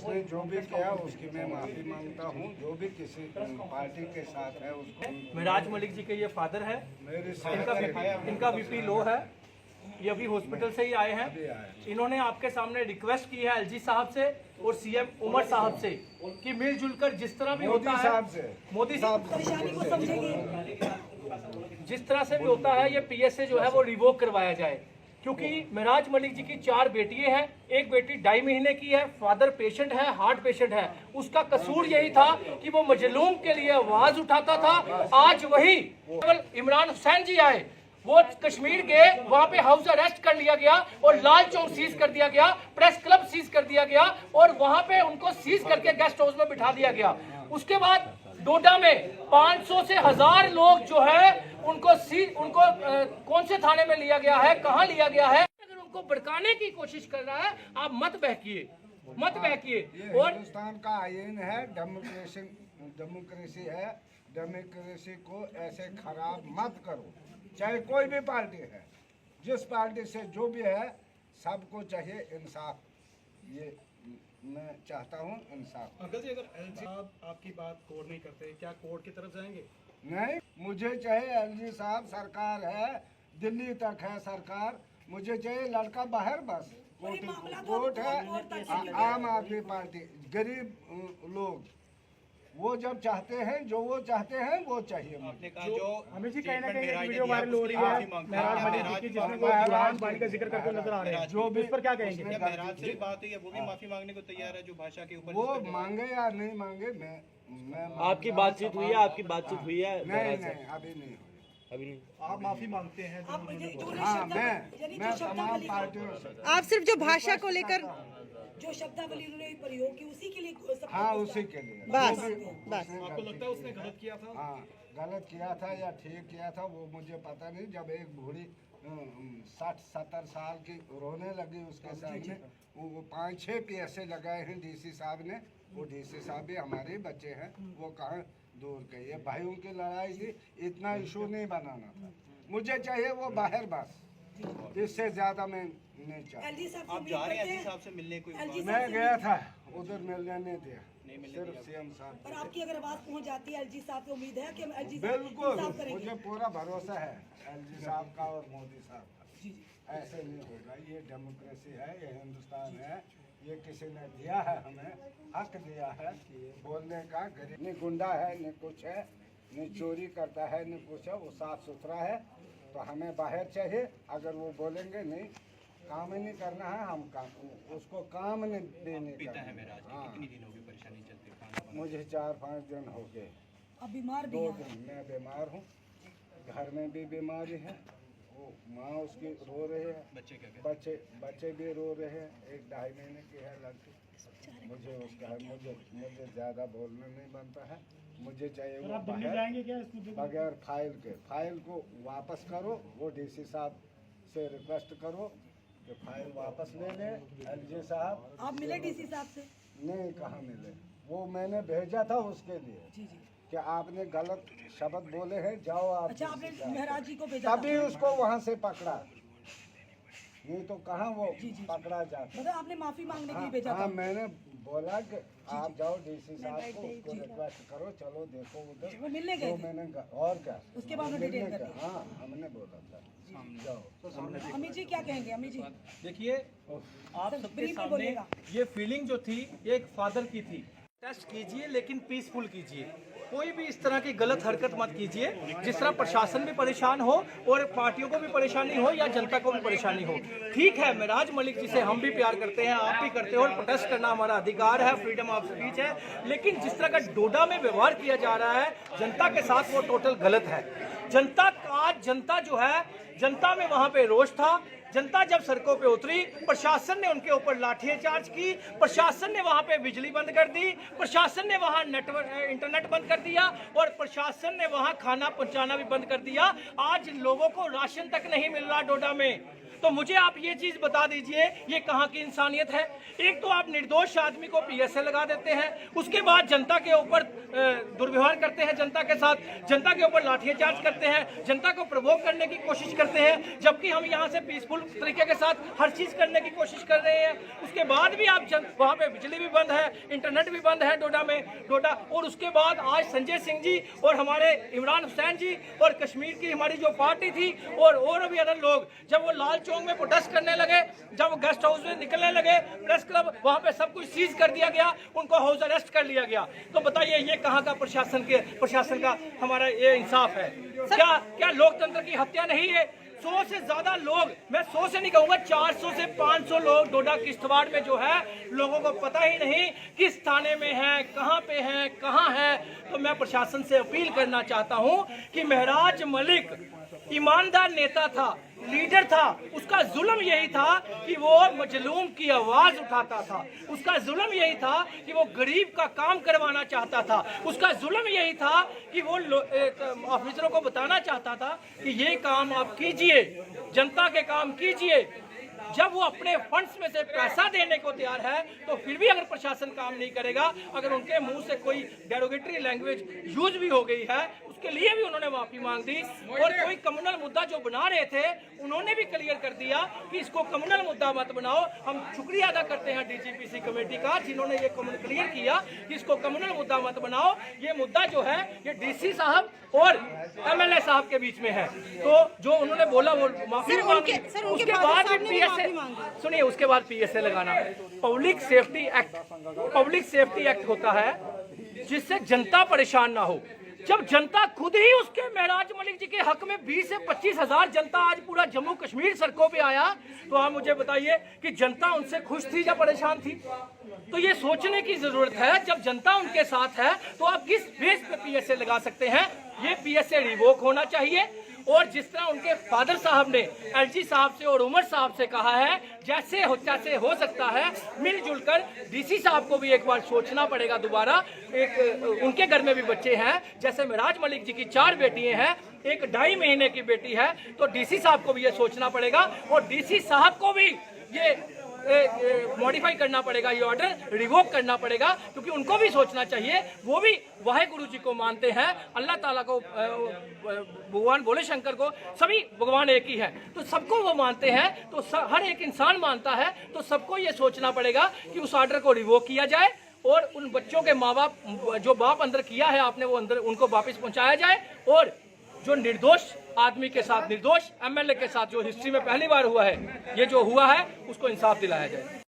उसने जो भी किया उसकी मैं माफ़ी मांगता हूँ। जो भी किसी पार्टी के साथ है उसको। मिराज मलिक जी के ये फादर है, इनका बीपी लो है, ये अभी हॉस्पिटल से ही आए हैं। इन्होंने आपके सामने रिक्वेस्ट की है एलजी साहब से और सीएम उमर साहब से कि मिलजुल कर जिस तरह भी होता है मोदी साहब परेशानी को समझेंगे, जिस तरह से भी होता है ये पीएसए जो है वो रिवोक करवाया जाए, क्योंकि मिराज मलिक जी की 4 बेटियां हैं, एक बेटी 2.5 महीने की है, फादर पेशेंट है, हार्ट पेशेंट है। उसका कसूर यही था कि वो मजलूम के लिए आवाज उठाता था। आज वही केवल इमरान हुसैन जी आए, वो कश्मीर गए, वहां पे हाउस अरेस्ट कर लिया गया और लाल चौक सीज कर दिया गया, प्रेस क्लब सीज कर दिया गया और वहां पे उनको सीज करके गेस्ट हाउस में बिठा दिया गया। उसके बाद डोडा में 500 से 1000 लोग जो है उनको कौन से थाने में लिया गया है, कहां लिया गया है। अगर उनको भड़काने की कोशिश कर रहा है, आप मत बहकिए, मत बहकिए। और हिंदुस्तान का आईन है, डेमोक्रेसी है, डेमोक्रेसी को ऐसे खराब मत करो। चाहे कोई भी पार्टी है, जिस पार्टी से जो भी है, सबको चाहिए इंसाफ। ये मैं चाहता हूँ इंसाफ। अंकल जी, अगर एलजी साहब आपकी बात कोर्ट नहीं करते, क्या कोर्ट की तरफ जाएंगे? नहीं, मुझे चाहिए एलजी साहब, सरकार है, दिल्ली तक है सरकार, मुझे चाहिए लड़का बाहर बस। कोर्ट है, आम आदमी पार्टी, गरीब लोग वो जब चाहते हैं, जो वो चाहते हैं वो चाहिए। आपने कहा जो हमें जी कहीं ना कहीं एक वीडियो वायरल हो रही है महराज मलिक जी की, जिसमें वो कुरान पानी का जिक्र करते नजर आ रहे हैं, जो भी इस पर क्या कहेंगे? महराज से बात हुई है, वो भी माफी मांगने को तैयार है जो भाषा के ऊपर वो मांगे या नहीं मांगे, मैं आपकी बातचीत हुई है? आपकी बातचीत हुई है? नहीं, अभी नहीं हुई। अभी नहीं। आप माफी मांगते हैं? हाँ, मैं तमाम पार्टियों से। आप सिर्फ जो भाषा को लेकर जो शब्दावली उन्होंने प्रयोग की उसी के लिए हाँ, उसी के लिए बस। आपको लगता है उसने गलत किया था? हाँ, गलत किया था या ठीक किया था वो मुझे पता नहीं। जब एक बूढ़ी 60-70 साल की रोने लगी उसके सामने, वो 5-6 पीएसए लगाए हैं डीसी साहब ने। वो डीसी साहब भी हमारे बच्चे हैं, वो कहाँ दूर के। ये भाइयों की लड़ाई थी, इतना इशू नहीं बनाना था। मुझे चाहिए वो बाहर बस, इससे ज्यादा मैं नहीं चाहता। आप जा रहे हैं एलजी साहब से मिलने? कोई मैं गया था उधर, मिलने नहीं दिया, सिर्फ सीएम साहब। पर आपकी अगर आवाज पहुंच जाती है एलजी साहब, तो उम्मीद है कि एलजी बिल्कुल, मुझे पूरा भरोसा है एलजी साहब का और मोदी साहब का। ऐसे नहीं होगा, ये डेमोक्रेसी है, ये हिंदुस्तान है, ये किसी ने दिया है, हमें हक दिया है बोलने का। गरीब नहीं गुंडा है, न कुछ है, न चोरी करता है, न कुछ है, वो साफ सुथरा है। तो हमें बाहर चाहिए। अगर वो बोलेंगे नहीं, काम ही नहीं करना है, हम काम उसको काम नहीं देने का। हाँ, कितनी दिन हो गए परेशानी चलती? मुझे 4-5 दिन हो गए। अब बीमार भी 2 हैं। दिन मैं बीमार हूँ, घर में भी बीमारी है। वो माँ उसकी रो रही है, बच्चे क्या कहते बच्चे भी रो रहे हैं। एक 2.5 महीने की है लड़की। मुझे उसका मुझे ज़्यादा बोलना नहीं बनता है। मुझे चाहिए वो आप दिल्ली जाएंगे क्या इस मुद्दे पर? बगैर फाइल को वापस करो। वो डीसी साहब से रिक्वेस्ट करो कि फाइल वापस ले लें। एलजी साहब, आप मिले डीसी साहब से? नहीं, कहाँ मिले। वो मैंने भेजा था उसके लिए जी जी। कि आपने गलत शब्द बोले हैं, जाओ आप। अच्छा, आपने महराज जी को भेजा तभी उसको वहाँ से पकड़ा, नहीं तो कहाँ वो पकड़ा जाता। मतलब आपने माफी मांगने के लिए भेजा हाँ, था? मैंने बोला कि आप जाओ डीसी साहब को, उसको रिक्वेस्ट करो, चलो देखो उधर। वो मिलने गए तो थे? मैंने और क्या, उसके बाद मिलने डिटेल कर का। दी? हाँ, हमने बोला था जाओ। अमित जी क्या कहेंगे? अमित जी देखिए, आप सर, सबके ब्रीफ में सामने बोलिएगा। ये फीलिंग जो थी एक फादर की थी। टेस्ट कीजिए लेकिन पीसफुल कीजिए, कोई भी इस तरह की गलत हरकत मत कीजिए जिस तरह प्रशासन भी परेशान हो और पार्टियों को भी परेशानी हो या जनता को भी परेशानी हो। ठीक है, मिराज मलिक जी से हम भी प्यार करते हैं, आप भी करते हो, और प्रोटेस्ट करना हमारा अधिकार है, फ्रीडम ऑफ स्पीच है, लेकिन जिस तरह का डोडा में व्यवहार किया जा रहा है जनता के साथ, वो टोटल गलत है। जनता जो है, जनता में वहां पे रोष था। जनता जब सड़कों पे उतरी, प्रशासन ने उनके ऊपर लाठीचार्ज की, प्रशासन ने वहां पे बिजली बंद कर दी, प्रशासन ने वहां इंटरनेट बंद कर दिया और प्रशासन ने वहां खाना पहुंचाना भी बंद कर दिया। आज लोगों को राशन तक नहीं मिल रहा डोडा में। तो मुझे आप ये चीज बता दीजिए, ये कहाँ की इंसानियत है? एक तो आप निर्दोष आदमी को पीएसए लगा देते हैं, उसके बाद जनता के ऊपर दुर्व्यवहार करते हैं, जनता के साथ, जनता के ऊपर लाठीचार्ज करते हैं, जनता को प्रवोक करने की कोशिश करते हैं, जबकि हम यहाँ से पीसफुल तरीके के साथ हर चीज करने की कोशिश कर रहे हैं। उसके बाद भी आप वहाँ पे बिजली भी बंद है, इंटरनेट भी बंद है डोडा, और उसके बाद आज संजय सिंह जी और हमारे इमरान हुसैन जी और कश्मीर की हमारी जो पार्टी थी और भी अदर लोग, जब वो लाल चौक में प्रोटेस्ट करने लगे, जब वो गेस्ट हाउस में निकलने लगे, प्रेस क्लब, वहां पे सब कुछ सीज कर दिया गया, उनको हाउस अरेस्ट कर लिया गया। तो बताइए ये कहाँ का प्रशासन का हमारा ये इंसाफ है? क्या लोकतंत्र की हत्या नहीं है? 100 से ज्यादा लोग, मैं 100 से नहीं कहूंगा, 400 से 500 लोग डोडा किश्तवाड़ में जो है, लोगों को पता ही नहीं किस थाने में है, कहां पे है, कहां है। तो मैं प्रशासन से अपील करना चाहता हूं कि महराज मलिक ईमानदार नेता था, लीडर था, उसका जुल्म यही था कि वो मजलूम की आवाज उठाता था, उसका जुल्म यही था कि वो गरीब का काम करवाना चाहता था, उसका जुल्म यही था कि वो ऑफिसरों को बताना चाहता था कि ये काम आप कीजिए, जनता के काम कीजिए। जब वो अपने फंड्स में से पैसा देने को तैयार है, तो फिर भी अगर प्रशासन काम नहीं करेगा, अगर उनके मुंह से कोई डेरोगेटरी लैंग्वेज यूज भी हो गई है, उसके लिए भी उन्होंने माफी मांग दी। और कोई कम्युनल मुद्दा जो बना रहे थे, उन्होंने भी क्लियर कर दिया कि इसको कम्युनल मुद्दा मत बनाओ। हम शुक्रिया अदा करते हैं डीजीपीसी कमेटी का, जिन्होंने ये क्लियर किया कि इसको कम्युनल मुद्दा मत बनाओ। ये मुद्दा जो है, ये डीसी साहब और एमएलए साहब के बीच में है। तो जो उन्होंने बोला वो माफी मांगी, उसके बाद भी पीएसए, सुनिए, उसके बाद पीएसए लगाना। पब्लिक सेफ्टी एक्ट होता है जिससे जनता परेशान ना हो। जब जनता खुद ही उसके महराज मलिक जी के हक में 20 से 25 हजार जनता आज पूरा जम्मू कश्मीर सड़कों पे आया, तो आप मुझे बताइए कि जनता उनसे खुश थी या परेशान थी? तो ये सोचने की जरूरत है, जब जनता उनके साथ है तो आप किस बेस पे पीएसए लगा सकते हैं? ये पीएसए रिवोक होना चाहिए। और जिस तरह उनके फादर साहब ने एलजी साहब से और उमर साहब से कहा है, जैसे हो सकता है मिलजुल कर डीसी साहब को भी एक बार सोचना पड़ेगा दोबारा। उनके घर में भी बच्चे हैं, जैसे महराज मलिक जी की 4 बेटियां हैं, एक 2.5 महीने की बेटी है, तो डीसी साहब को भी ये सोचना पड़ेगा और डीसी साहब को भी ये मॉडिफाई करना पड़ेगा, ये ऑर्डर रिवोक करना पड़ेगा, क्योंकि उनको भी सोचना चाहिए। वो भी वाहेगुरु जी को मानते हैं, अल्लाह ताला को, भगवान भोले शंकर को, सभी भगवान एक ही है, तो सबको वो मानते हैं। तो हर एक इंसान मानता है, तो सबको ये सोचना पड़ेगा कि उस ऑर्डर को रिवोक किया जाए और उन बच्चों के माँ बाप, जो बाप अंदर किया है आपने, वो अंदर उनको वापस पहुँचाया जाए। और जो निर्दोष आदमी के साथ, निर्दोष एमएलए के साथ जो हिस्ट्री में पहली बार हुआ है, ये जो हुआ है, उसको इंसाफ दिलाया जाए।